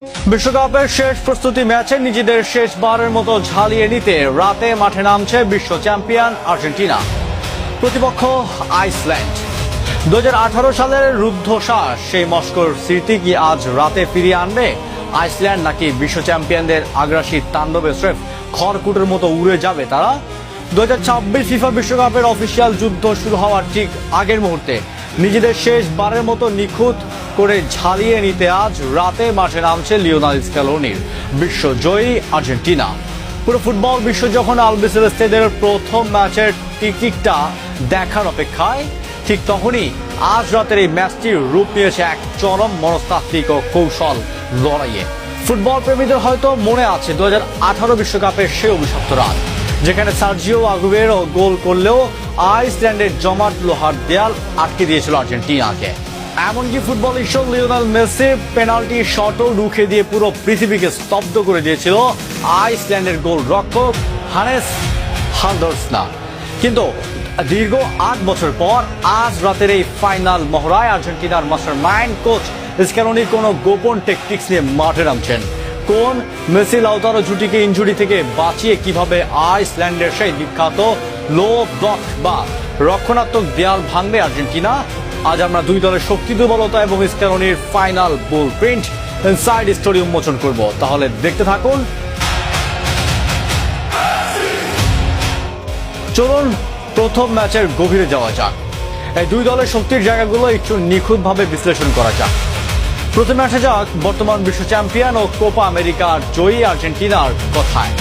বিশ্বকাপের শেষ প্রস্তুতি ম্যাচে নিজেদের শেষবারের মতো ঝালিয়ে নিতে রাতে মাঠে নামছে বিশ্ব চ্যাম্পিয়ন আর্জেন্টিনা। প্রতিপক্ষ আইসল্যান্ড। 2018 সালের রুদ্ধশ্বাস সেই মস্কোর স্মৃতি কি আজ রাতে ফিরিয়ে আনবে আইসল্যান্ড, নাকি বিশ্ব চ্যাম্পিয়নদের আগ্রাসী তাণ্ডবে স্রেফ খড়কুটোর মতো উড়ে যাবে তারা? 2026 ফিফা বিশ্বকাপের অফিসিয়াল যুদ্ধ শুরু হওয়ার ঠিক আগের মুহূর্তে নিজেদের শেষবারের মতো নিখুঁত করে ঝালিয়ে নিতে আজ রাতে মাঠে নামছে লিওনেল স্ক্যালোনির বিশ্বজয়ী আর্জেন্টিনা। পুরো ফুটবল বিশ্ব যখন আলবিসেলেস্তেদের প্রথম ম্যাচের টিকিটটা দেখার অপেক্ষায়, ঠিক তখনই আজ রাতের এই ম্যাচটি রূপ নিয়েছে এক চরম মনস্তাত্ত্বিক ও কৌশল লড়াইয়ে। ফুটবল প্রেমীদের হয়তো মনে আছে 2018 বিশ্বকাপের সেই অভিশপ্ত রাত, যেখানে সার্জিও আগুয়েরো গোল করলেও আইসল্যান্ডের জমাট লোহার দেয়াল আটকে দিয়েছিল আর্জেন্টিনাকে। এমনকি ফুটবল ঈশ্বর লিওনেল মেসির পেনাল্টি শটও রুখে দিয়ে পুরো পৃথিবীকে স্তব্ধ করে দিয়েছিল আইসল্যান্ডের গোল রক্ষক হানেস হালদারসন। কিন্তু দীর্ঘ 8 বছর পর আজ রাতের এই ফাইনাল মহড়ায় আর্জেন্টিনার মাস্টার মাইন্ড কোচ স্ক্যালোনি কোনো গোপন টেকটিক্স নিয়ে মাঠে নামছেন। কোন মেসি লাউতারো জুটিকে ইনজুরি থেকে বাঁচিয়ে কিভাবে আইসল্যান্ডের সেই বিখ্যাত লো ব্লক বা রক্ষণাত্মক দেয়াল ভাঙবে আর্জেন্টিনা? আজ আমরা দুই দলের শক্তি দুর্বলতা এবং স্ক্যালোনির ফাইনাল বুল প্রিন্ট ইনসাইড স্টোরি উন্মোচন করব, তাহলে দেখতে থাকুন। চলুন প্রথম ম্যাচের গভীরে যাওয়া যাক। এই দুই দলের শক্তির জায়গাগুলো একটু নিখুঁতভাবে বিশ্লেষণ করা যাক। প্রথমে আসা যাক বর্তমান বিশ্ব চ্যাম্পিয়ন ও কোপা আমেরিকার জয়ী আর্জেন্টিনার কথায়।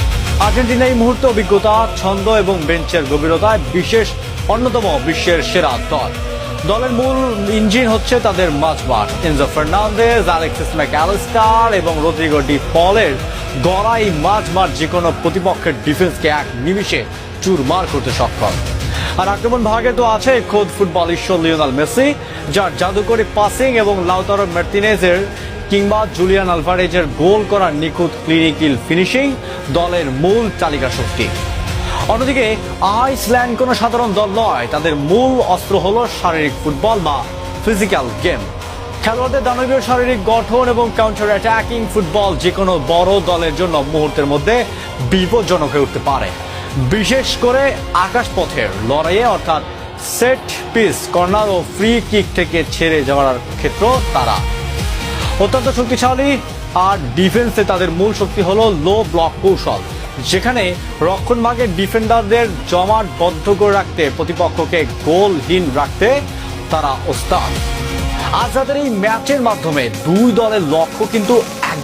আর্জেন্টিনা এই মুহূর্তে অভিজ্ঞতা, ছন্দ এবং বেঞ্চের গভীরতায় বিশেষ অন্যতম বিশ্বের সেরা দল। দলের মূল ইঞ্জিন হচ্ছে তাদের মাঝমাঠ। এনজো ফার্নান্দেজ, আলেক্সিস ম্যাকঅ্যালিস্টার এবং রদ্রিগো ডি পলের গড়া এই মাঝমাঠ যে কোনো প্রতিপক্ষের ডিফেন্সকে এক নিমিষে চুরমার করতে সক্ষম। আর আক্রমণ ভাগে তো আছে খোদ ফুটবল ঈশ্বর লিওনেল মেসি, যার জাদুকরী পাসিং এবং লাউতারো মার্টিনেজের কিংবা জুলিয়ান আলভারেজের গোল করার নিখুঁত ক্লিনিক্যাল ফিনিশিং দলের মূল চালিকা শক্তি। অন্যদিকে আইসল্যান্ড কোনো সাধারণ দল নয়, তাদের মূল অস্ত্র হলো শারীরিক ফুটবল বা ফিজিক্যাল গেম। খেলোয়াড়দের দানবীয় শারীরিক গঠন এবং কাউন্টার অ্যাটাকিং ফুটবল যে কোনো বড় দলের জন্য মুহূর্তের মধ্যে বিপজ্জনক হয়ে উঠতে পারে, বিশেষ করে আকাশপথের লড়াইয়ে, অর্থাৎ সেট পিস, কর্নার ও ফ্রি কিক থেকে ছেড়ে যাওয়ার ক্ষেত্র তারা অত্যন্ত শক্তিশালী। আর ডিফেন্সে তাদের মূল শক্তি হলো লো ব্লক কৌশল, যেখানে রক্ষণভাগের ডিফেন্ডারদের জমাটবদ্ধ করে রাখতে, প্রতিপক্ষকে গোলহীন রাখতে তারা ওস্তাদ। আজ রাতের এই ম্যাচের মাধ্যমে দুই দলের লক্ষ্য কিন্তু